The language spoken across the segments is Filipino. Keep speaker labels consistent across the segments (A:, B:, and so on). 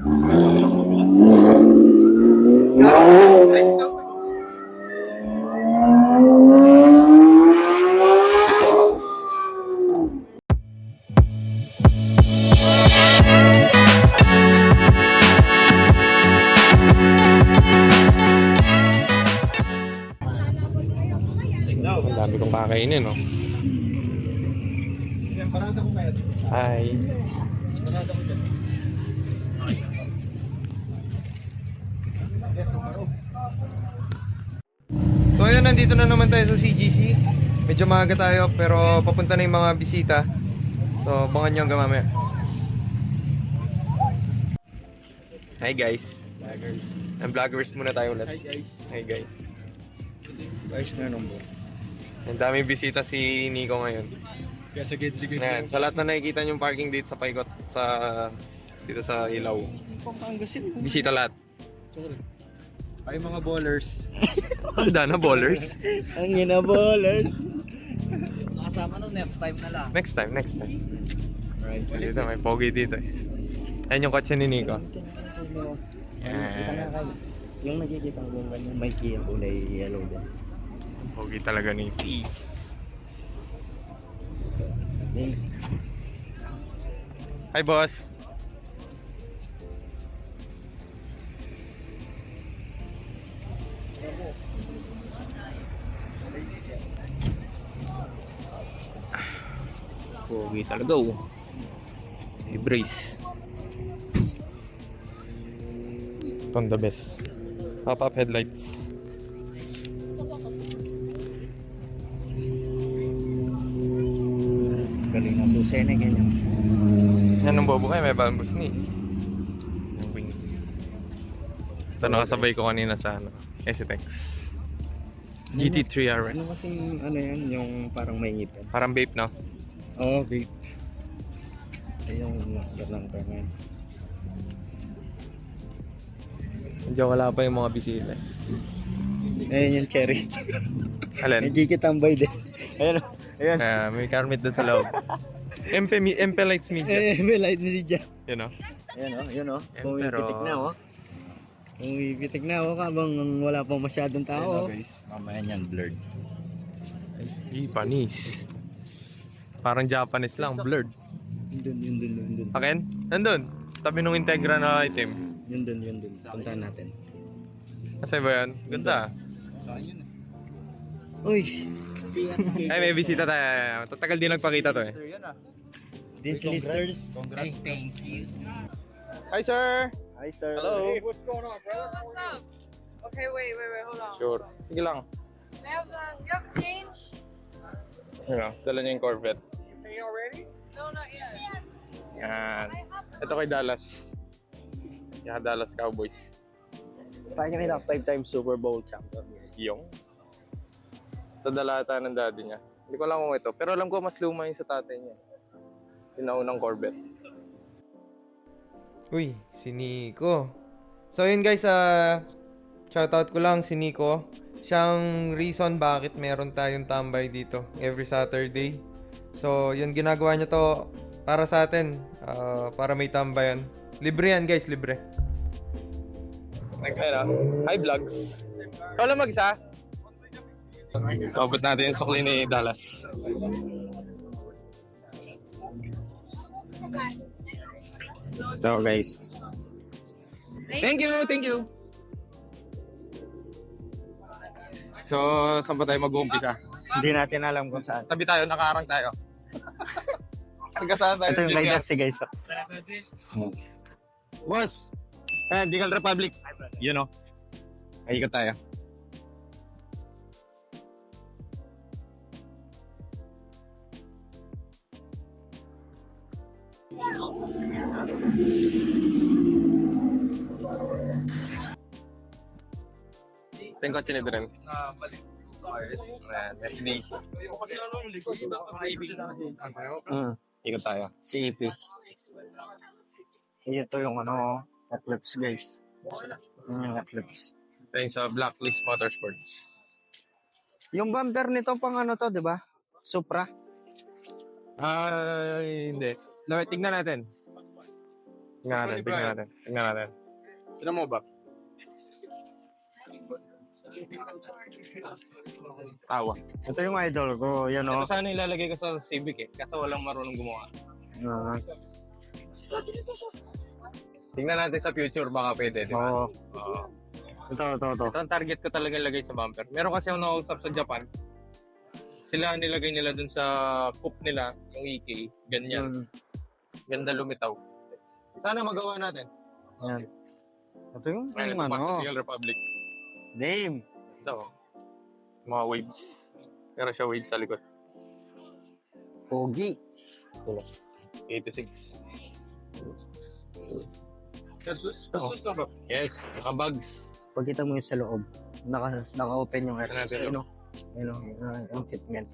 A: Ang dami kong kakainin, no? Hi. So ayun, nandito na naman tayo sa CGC. Medyo maaga tayo pero papunta na yung mga bisita. So abangan nyo hanggang mamaya. Hi guys.
B: Vloggers.
A: Ang vloggers muna tayo ulit.
B: Hi guys.
A: Hi guys.
B: Guys na number.
A: Ang daming bisita si Nico ngayon.
B: Kaya sa gate ligay.
A: Ayan, sa lahat na nakikita yung parking dito sa Paikot sa dito sa Ilaw.
B: Pangpangasin.
A: Bisita lahat.
B: Sorry. Ay mga ballers.
A: Handa na ballers.
B: Ang ina ballers. Nakasama nung next time na lang.
A: Next time, next time.
B: Right.
A: Dito may pogi dito eh. Ayan yung kotse ni Nico.
B: Yung nakikita ko yung may Kia kulay yellow din.
A: Pogi talaga ni P. Hi boss. Pogi talaga oh. Brace. Ito ang the best. Pop-up headlights.
B: Galing na susi na ganyan.
A: Yan ang bobo kayo, may bambus ni. Yung wing. Ito nakasabay ko kanina sa ano, STX. GT3 RS.
B: Ano kasing ano yan, yung parang may ngipin?
A: Parang vape, no?
B: Oo, vape. Ay yung ganang parang.
A: Medyo wala pa yung mga bisita.
B: Ayun yung cherry.
A: Alin?
B: Nagkikitambay din. Ayun o. Ayun.
A: May Carmit doon sa loob. MP Lights Media.
B: May light na si Jack.
A: Yun, no?
B: Ayun o, yun o.
A: Pero-
B: Pumipitik na o. Pumipitik na o habang wala pang masyadong tao.
C: Guys, mamaya niyan blurred.
A: Japanese. Parang Japanese lang, blurred.
B: Yun dun.
A: Akin? Nandun. Tabi nung Integra na item.
B: Yun dun. Puntahan natin.
A: Kasi ba yan? Ganda.
C: Saan yun?
B: Uy!
A: Ay, may bisita tayo. Tatagal din nagpakita to eh.
C: Yun ah.
B: Vince Listers.
C: Congrats.
B: Thank you.
A: Hi, sir!
B: Hi sir.
A: Hello.
D: Hey, what's up? Okay, wait, hold on.
A: Sure. Sige lang.
D: Can I have you have change?
A: Ano, dala niya yung Corvette.
D: You pay already? No, not yet.
A: Yan. Ito kay Dallas. Kaya Dallas Cowboys.
B: Paano kami na 5-time Super Bowl champion?
A: Yung. Ito dala ata ng daddy niya. Hindi ko alam kung ito. Pero alam ko mas luma yung sa tatay niya. Yung naunang Corvette. Uy, si Nico. So yun guys, shoutout ko lang si Nico. Siyang reason bakit meron tayong tambay dito every Saturday. So yun, ginagawa niya to para sa atin. Para may tambayan. Libre yan guys, libre. Hi vlogs. Ikaw lang mag-isa? Sabot natin yung sukli ni Dallas.
B: So guys.
A: Thank you! So, saan pa tayo mag-uumpisa?
B: Hindi natin alam kung saan.
A: Tabi tayo, nakaharang tayo. Saan tayo?
B: Ito yung guidance si guys.
A: Boss! Decal Republic. You know. Ikot tayo. Tengok kotse ni Dren. Ayan, FD. Ikot tayo.
B: CEP. Ito yung ano, Eclipse guys. Yung Eclipse.
A: Ito yung sa Blacklist Motorsports.
B: Yung bumper nito pang ano to, di ba? Supra.
A: Hindi. No, tignan natin.
E: Tingnan natin. Tingnan mo ba? Tawa.
B: Ito yung idol ko, yan o.
E: Ito sana ilalagay ko sa Civic eh. Kasi walang marunong gumawa. Tingnan natin sa future, baka pwede, di ba?
B: Oo.
E: Oo.
B: Ito.
E: Ito ang target ko talaga ilagay sa bumper. Meron kasi ako nakausap sa Japan. Sila nilagay nila dun sa coupe nila, yung EK. Ganyan. Ganda lumitaw. Sana magawa natin.
B: Yan. Ito yung
E: Ayun, ito pa sa
B: ano.
E: TL Republic.
B: Name.
E: Ito. Mga waves. Meron siya waves sa likod.
B: Pogi.
E: 86. Yes, naka-bags.
B: Pagkita mo yung sa loob, naka-open yung air.
E: Natin,
B: Yung fitment.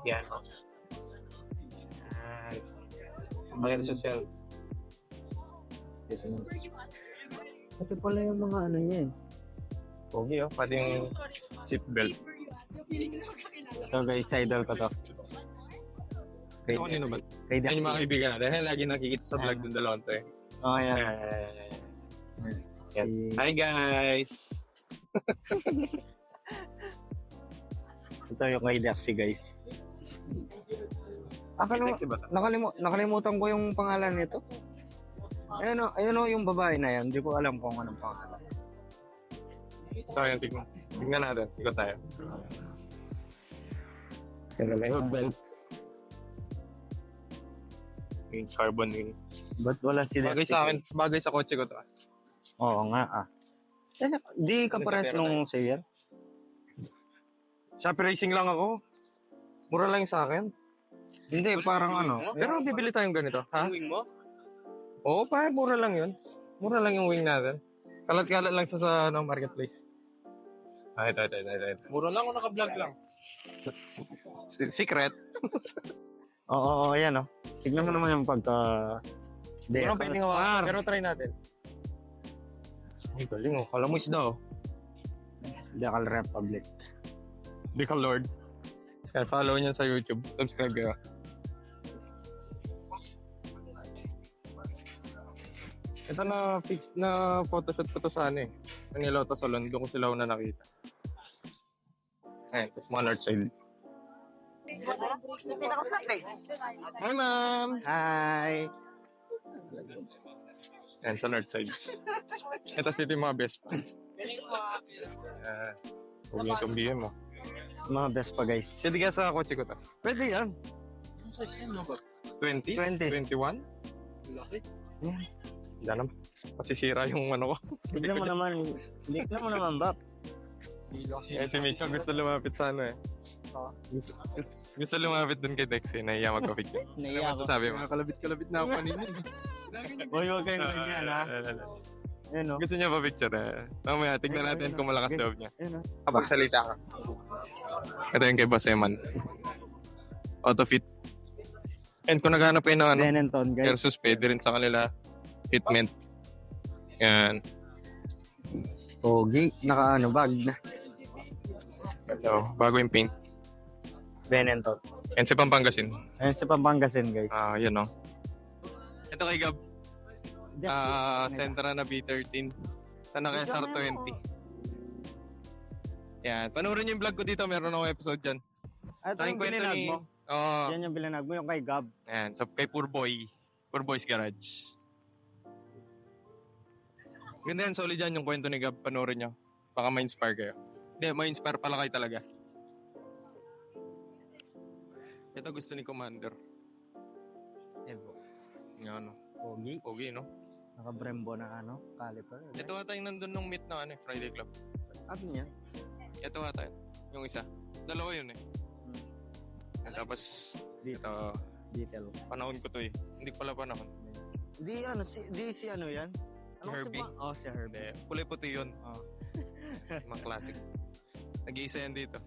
E: Yan. Maganda sa cell.
B: Ito pala yung mga ano niya eh.
E: Pogi oh, pati yung seatbelt.
B: Ito guys, idol ko to.
E: Ito kanino ba?
B: Kay
E: Yan yung mga
B: Daxi.
E: kaibigan natin. Dahil lagi nakikita sa vlog ng dalawang to eh.
B: Oh, yan.
E: Yan. Hi guys!
B: Ito yung kay Daxi guys.
E: Taxi ba?
B: Nakalimutan ko yung pangalan nito. Ayun o yung babae na yan. Hindi ko alam kung anong pangalan.
E: So yan, tignan natin. Ikot tayo. Yan na yung belt. Yung carbon wing.
B: Ba't wala si
E: Bagay
B: Daxi?
E: sa akin, bagay sa kotse ko to.
B: Oo nga Di ka pares nung sa'yo yan?
E: Shopee racing lang ako. Mura lang yung sa akin.
B: Hindi, parang ano.
E: Pero bibili tayong ganito. Ha?
C: Yung wing mo?
E: Oo, pa, mura lang yun. Mura lang yung wing natin. Kalat-kalat lang sa marketplace. Ito. Mura lang o naka-vlog lang? Secret.
B: Oo, yan o. Tignan mo naman yung pagka...
E: Murang pwedeng hawakan, pero try natin. Ang galing oh. Kala mo isda oh.
B: Decal Republic.
E: Decal Lord. Kaya follow niyan sa YouTube. Subscribe kayo. Ito na photoshoot ko to sa ano eh. Manila Auto Salon. Doon ko sila una nakita. Ayun, tapos mga north side. Hi ma'am!
B: Hi!
E: Ayan, sa north side. Ito dito yung mga best friend. Huwag yung tumbihin mo.
B: Mga best pa guys.
E: Pwede ka sa kotse ko to.
B: Pwede yan.
E: 20?
B: 20.
E: 21?
B: Yeah.
E: Hindi naman. Masisira yung ano ko.
B: Tignan mo naman, Bap.
E: Eh, si Micho gusto lumapit sa ano eh. Gusto lumapit dun kay Dexy. Nahiya magpa-picture.
B: Nahiya ako.
E: Sabi mo?
C: Kalabit-kalabit na ako kanina.
B: Huwag kayong ganyan, ha? Ayun, o.
E: Gusto niya pa-picture eh. Mamaya, tignan natin kung malakas loob niya.
B: Ayun, o.
E: Kapagsalita ka. Ito yung kay Boss Eman. Auto-fit. And kung naghanap kayo ng ano,
B: Benetton, guys.
E: versus pwede rin sa kanila. Fitment. Yan.
B: Pogi. Bag na.
E: Ito, bago yung paint.
B: Benetton.
E: Yan si Pampangasin.
B: Ayun sa Pampangasin, guys.
E: Yan o. Ito kay Gab. Sentra na B13. Sa naka SR20. Yan. Panoorin niyo yung vlog ko dito. Meron akong episode dyan.
B: Ito
E: Sa
B: yung
E: kwento
B: bilinag
E: ni...
B: mo.
E: Oo.
B: Yan yung bilinag mo, yung kay Gab.
E: Yan. So, kay Poor Boy's Garage. Ganda yan. Solid yan yung kwento ni Gab. Panoorin nyo. Baka ma-inspire kayo. Hindi, ma-inspire pala kayo talaga. Ito gusto ni Commander.
B: Evo.
E: Yan o.
B: Pogi.
E: Pogi, no?
B: Naka-Brembo na caliper.
E: Ito ata yung nandun nung meet na Friday Club.
B: Ano niya?
E: Ito ata yun. Yung isa. Dalawa yun eh. And tapos, ito,
B: Detail.
E: panahon ko to eh. Hindi pala panahon.
B: Di si ano yan? Ano
E: Herbie.
B: Si Herbie.
E: Hindi, kulay puti yun.
B: Oh.
E: Mga classic. Nag-iisa yan dito.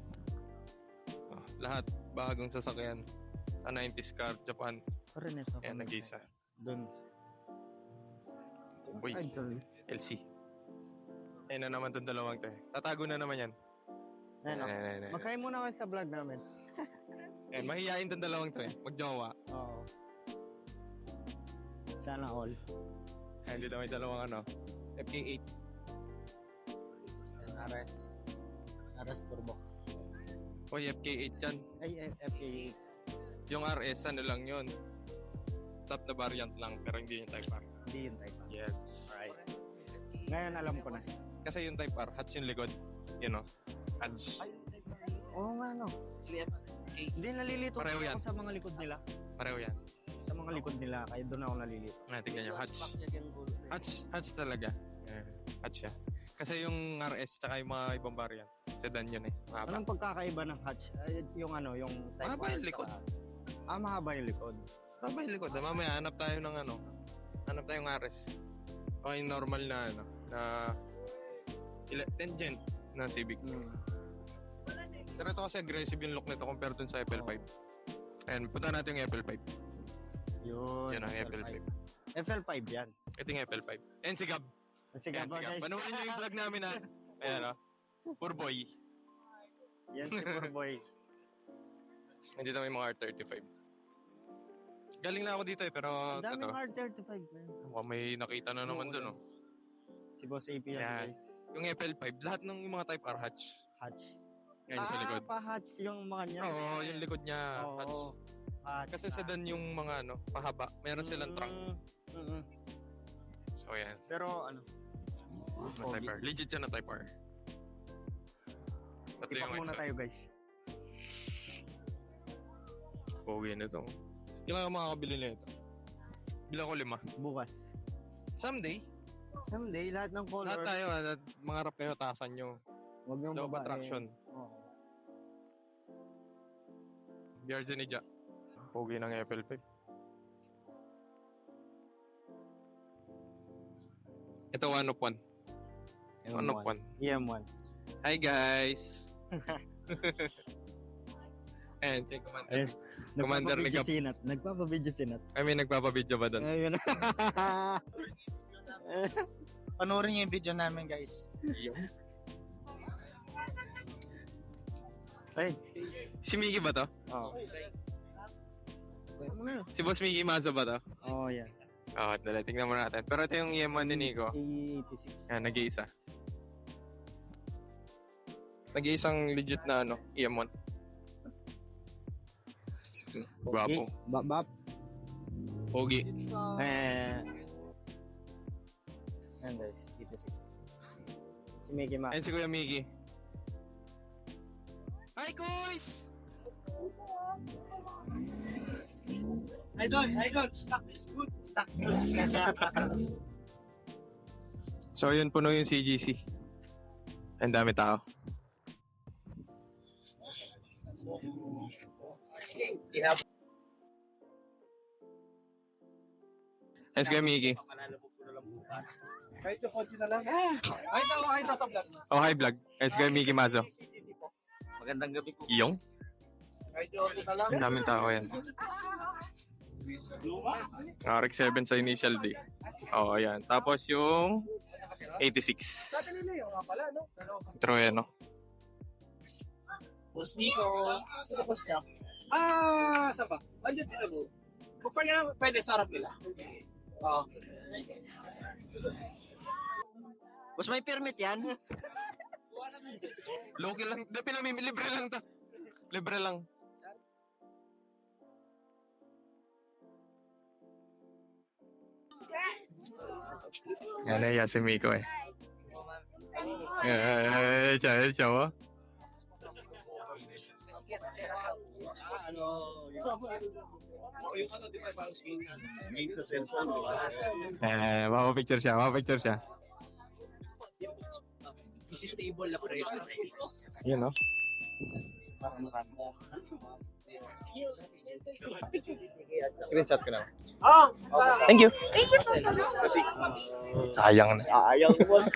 E: Lahat, bagong sasakyan. Sa 90s car, Japan.
B: Pero neto.
E: Ayan, nag-iisa.
B: Doon.
E: Uy, LC. Ayan na naman itong dalawang to eh. Tatago na naman yan.
B: Ayan. Magkain muna kayo sa vlog namin.
E: Ayan, mahihain itong dalawang to eh. Magjowa.
B: Oo. Sana all.
E: Ayan, dito may dalawang FK8.
B: RS Turbo.
E: Oy, FK8 yan.
B: Ay, FK8.
E: Yung RS, ano lang yun. Top na variant lang, pero hindi yung Type R.
B: Hindi yung Type R.
E: Yes.
B: Alright. Ngayon alam ko na.
E: Kasi yung Type R, hatch yung likod. You know? Hatch.
B: Oo nga, no. Hindi, nalilito
E: Pareho yan.
B: ako sa mga likod nila.
E: Pareho yan.
B: Sa mga likod nila, kaya doon ako nalilito.
E: Tingnan nyo, hatch. Hatch talaga. Hatch siya. Kasi yung RS tsaka yung mga ibang variant, sedan yun eh. Mahaba.
B: Anong pagkakaiba ng hatch? Yung Type
E: Mahaba
B: R
E: yung likod.
B: mahaba yung likod.
E: Mahaba yung likod. Mamaya hanap tayo ng hanap tayong RS. O yung normal na na 10 gen na Civic. Pero ito kasi aggressive yung look nito compared dun sa FL5. And punta natin yung FL5. Yun ang FL5.
B: FL5 yan.
E: Ito yung FL5. And si Gab.
B: Sige
E: Yan,
B: ba,
E: si Gab.
B: guys?
E: Panoorin nyo yung vlog namin ha. Ayan Poor boy.
B: Yan si Boy.
E: Nandito may mga R35. Galing na ako dito eh, pero
B: Ang daming
E: ito.
B: R35 na.
E: Mukhang may nakita na naman dun
B: Si Boss AP yan,
E: Yan.
B: guys.
E: Yung FL5, lahat ng yung mga Type R hatch.
B: Hatch.
E: Yan sa likod.
B: Pa-hatch yung mga niya.
E: Oo, yung likod niya hatch.
B: Oo. Hatch.
E: Kasi sedan yung mga pahaba. Meron silang trunk. So yan,
B: Pero
E: na Type R. Legit yan na Type R. Tatlo
B: ipak
E: yung
B: muna
E: exhaust.
B: tayo, guys.
E: Pogi na ito. Kailangan makakabili na ito. Bilang ko 5.
B: Bukas.
E: Someday,
B: Someday, lahat ng color.
E: lahat tayo, mangarap kayo, tasan nyo.
B: Huwag yung
E: Low
B: babae.
E: attraction.
B: Oo.
E: BRZ ni Ja. Pogi ng FL5. Ito, 1 of 1. 1 of 1.
B: EM1.
E: Hi guys! Ayan, si Commander.
B: Ayun.
E: Commander ni Gab.
B: Nagpapabidyo sinat.
E: I mean, nagpapabidyo ba doon?
B: Ayun.
C: Panoorin niyo yung video namin, guys.
B: Ay.
E: Si Miggy ba to?
B: Oo.
E: Si Boss Miggy Mazo ba to?
B: Oo, yan.
E: Oo, dala, tingnan mo natin. Pero ito yung EM1 ni Nico.
B: E86.
E: Ayan, nag-iisa. Nag-iisang legit na EM1. Guwapo.
B: Bap.
E: Pogi.
B: Ayan, guys. 86. Si Mickey Mouse.
E: Ayan si Kuya Miggy. Hi, Kuys!
F: Idol, stock is good.
E: So, yun puno yung CGC. Ang dami tao. Ayan si Kuya Miggy.
F: Kahit yung konti na lang. Ay, ito sa vlog.
E: Oh, hi vlog. Ayan si Kuya Miggy Mazo.
F: Magandang gabi po.
E: Iyong?
F: Kahit yung konti na lang.
E: Ang daming tao yan. RX-7 sa initial day. Oh, ayan. Tapos yung 86.
F: Dati nila yung nga pala, no?
E: Pero yan, no?
F: Boss Nico. Sino boss Chuck? Saan ba? Andiyan sila mo. Kung pwede sa harap nila. Oo.
B: Boss, may permit yan?
E: Local lang. Libre lang to. Libre lang. Yan na si Miko eh. Siya mo? Mapapicture siya.
F: This is stable na pre.
E: Yan, no? Screenshot ko na. Thank you. Sayang na.
F: Sayang boss.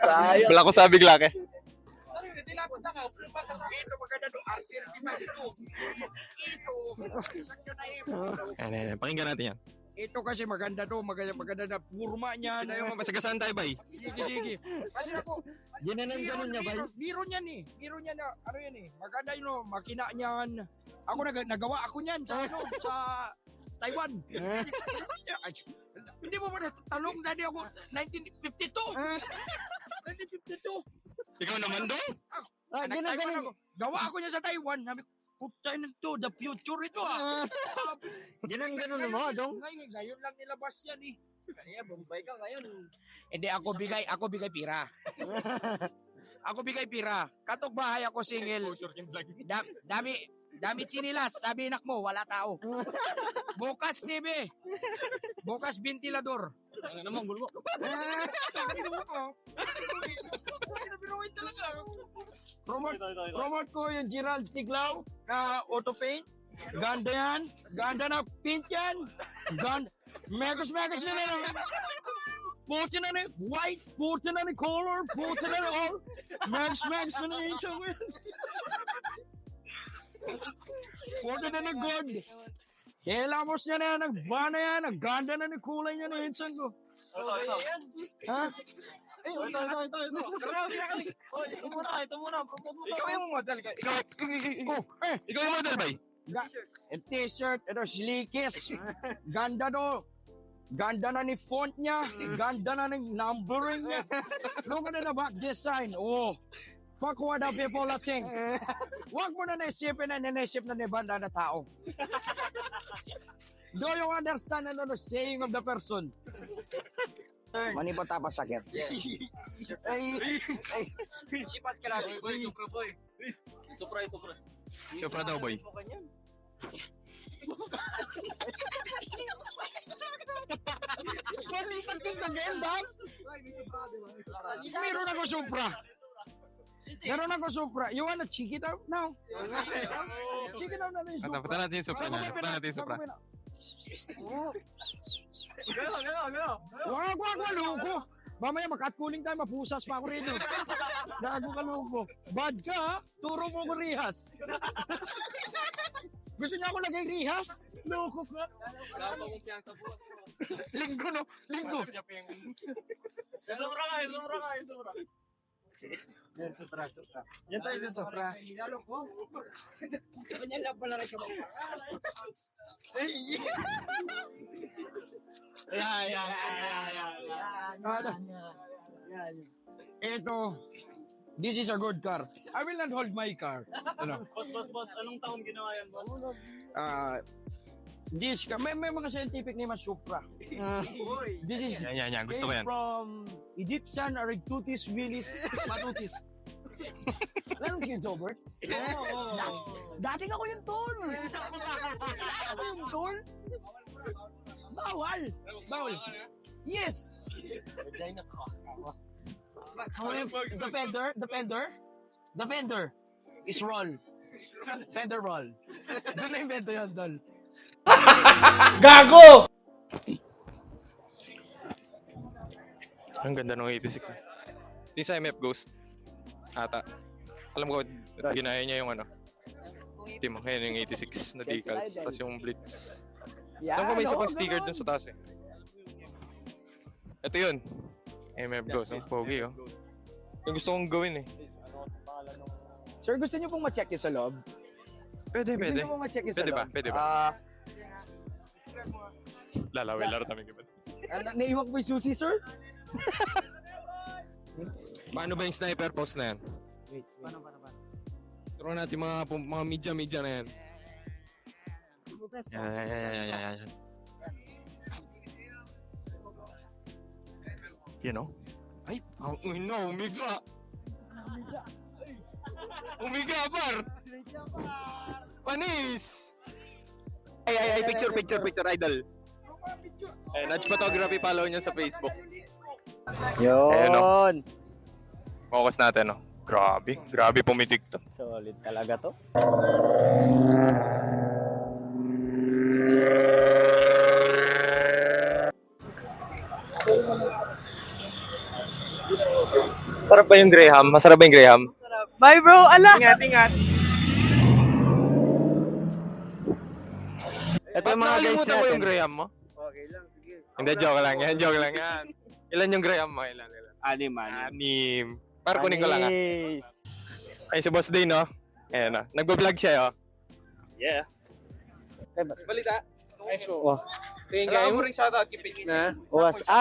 F: Sayang.
E: Wala ko sa bigla ke. Ayan. Pakinggan natin yan.
F: Ito kasi maganda to, maganda na purma niya.
E: Masagasaan tayo, bay.
F: Sige. Kasi ako,
B: Yan na ganun niya ba?
F: Biro niyan eh. Biro niyan na, maganda yun, makina niyan. Ako nagawa ako niyan sa Taiwan. Hindi mo ba natanong na ako 1952? 1952.
E: Ikaw naman dong?
F: Nag-Taiwan ako. Gawa ako niya sa Taiwan. Sabi ko, puta na to, the future ito
B: Ginang-ganon mo, dong.
F: Ngayon lang nilabas yan eh. Kaya Bombay ka ngayon. Hindi, ako bigay pira. Ako bigay pira. Katok bahay ako single. Dami chinilas. Sabi nak mo, wala tao. Bukas TV. Bukas ventilador. Ano naman, gulo. Promote ko yung Gerald Tiglaw na auto paint. Ganda yan. Ganda na paint yan. Ganda. Megas nila na. Putin na ni white. Putin na ni color. Putin na ni all. Megas na ni isang. Putin na ni good. Hilamos niya na yan. Nagbana yan. Nagganda na ni kulay niya na isang ko. Ha? Ito muna. Ikaw yung model.
E: Ikaw yung model, bay?
F: T-shirt, ito slikis. Ganda do. Ganda na ni font niya. Ganda na ni numbering niya. Look at the back design. Oh. Fuck what the people think. Huwag mo na naisipin na naisip na ni banda na tao. Do you understand ano the saying of the person? Mani pa tapos sakit. Ay. Sipat ka lang.
E: Supra daw, boy.
F: Malipat ka sa gendam? Meron ako Supra. You wanna check it out now? Check it out na yung Supra.
E: Punta natin yung Supra na. Punta natin yung Supra.
F: Wag, loko. Mamaya makat-cooling tayo, mapusas pa ako rito. Gago ka, loko. Bad ka, ha? Turo mo ko rihas. Gusto niya ako lagay rihas? Loko ka.
E: Linggo, no? Linggo.
C: Sobra ka.
B: Yan tayo sa Supra.
F: Ganyan lang pala rin ka. Ito, this is a good car. I will not hold my car. Ano?
C: Boss. Anong taon ginawa yan, boss?
F: This car, may mga scientific name as Supra. This is
E: Yan. Gusto ko yan.
F: from Egyptian Arigtutis Willis Matutis. Alam mo si Jobert? Dating ako yung tol. Ako yung tol. Bawal. Yes. The fender is roll. Fender roll. Doon na invento yan, tol.
A: Gago!
E: Ang ganda ng 86. Ito yung sa MF Ghost. Ata. Alam ko, ginaya niya yung ano. Team, kaya yung 86 na decals. Tapos yung Blitz. Alam ko may isa pang sticker dun sa taas eh. Ito yun. MF Ghost. Ang pogi oh. Yung gusto kong gawin eh.
F: Sir, gusto niyo pong ma-check yung sa loob?
E: Pwede.
F: Gusto niyo pong ma-check yung sa
E: Pwede
F: loob?
E: ba? Pwede ba? Lalawin laro kami gabi.
F: Naiwag mo yung susi, sir?
E: Paano ba yung sniper post na yan?
B: Paano?
E: Turuan natin mga media na yan. Yan. You know? Ay, umiga. Umiga, par! Panis! Ay, picture, idol. Nudge Photography, follow nyo sa Facebook. Ayan, no? Focus natin, no? Grabe pumitik to.
B: Solid talaga to.
E: Masarap ba yung Graham?
D: Bye, bro. Ala!
C: Ingat.
E: Ito yung mga guys natin. Mo yung Graham mo?
B: Okay lang, sige.
E: Hindi, joke lang yan. Ilan yung Graham mo? Ilan? 6. Para kunin ko lang ha. Ay, si Boss Day, no? Ayan, no? Nagbablog siya, oh.
C: Yeah.
E: Balita.
G: Ayos po.
B: Wah.
G: Tingin
A: Kailangan
G: kayo
A: mo rin shoutout kay Pink.
G: na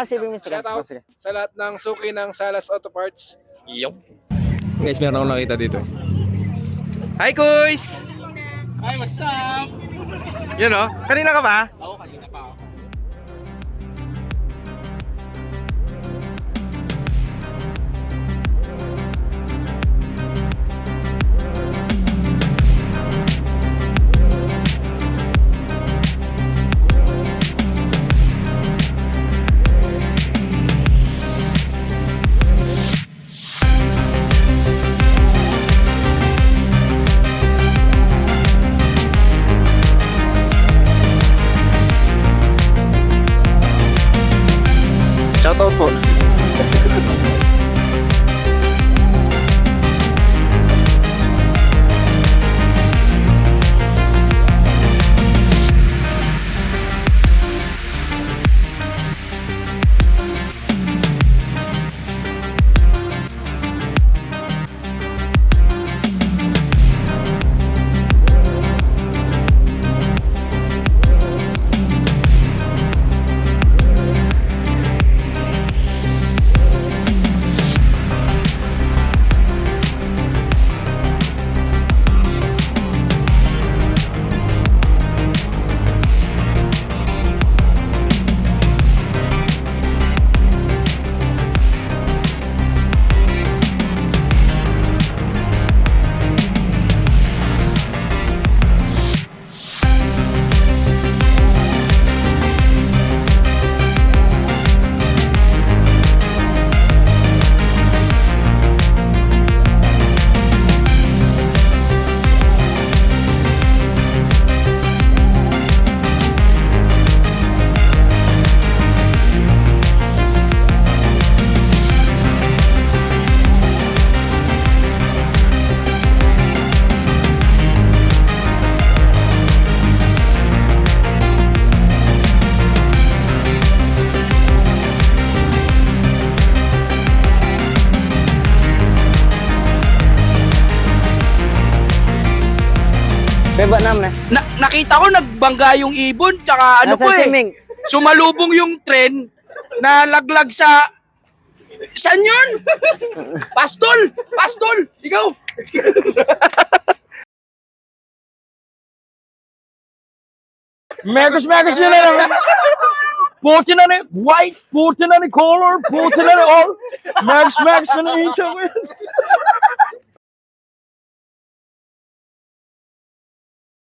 B: Sige mo sige.
G: Shoutout.
B: Sige.
G: sa lahat ng suki ng Salas Auto Parts.
E: Iyong.
A: Guys, meron akong nakita dito. Hi, Kuys!
G: Hi, what's up?
A: Yun o, kanina ka ba?
G: Oo, kanina pa ako.
B: Shoutout po. Beba nam na.
F: Nakita ko nagbangga yung ibon, tsaka ano po sumalubong yung tren na laglag sa... Saan yun? Pastol! Pastol! Ikaw! Megas nila naman. Puti na ni white, puti na ni color, puti na ni all. Megas na ni isa.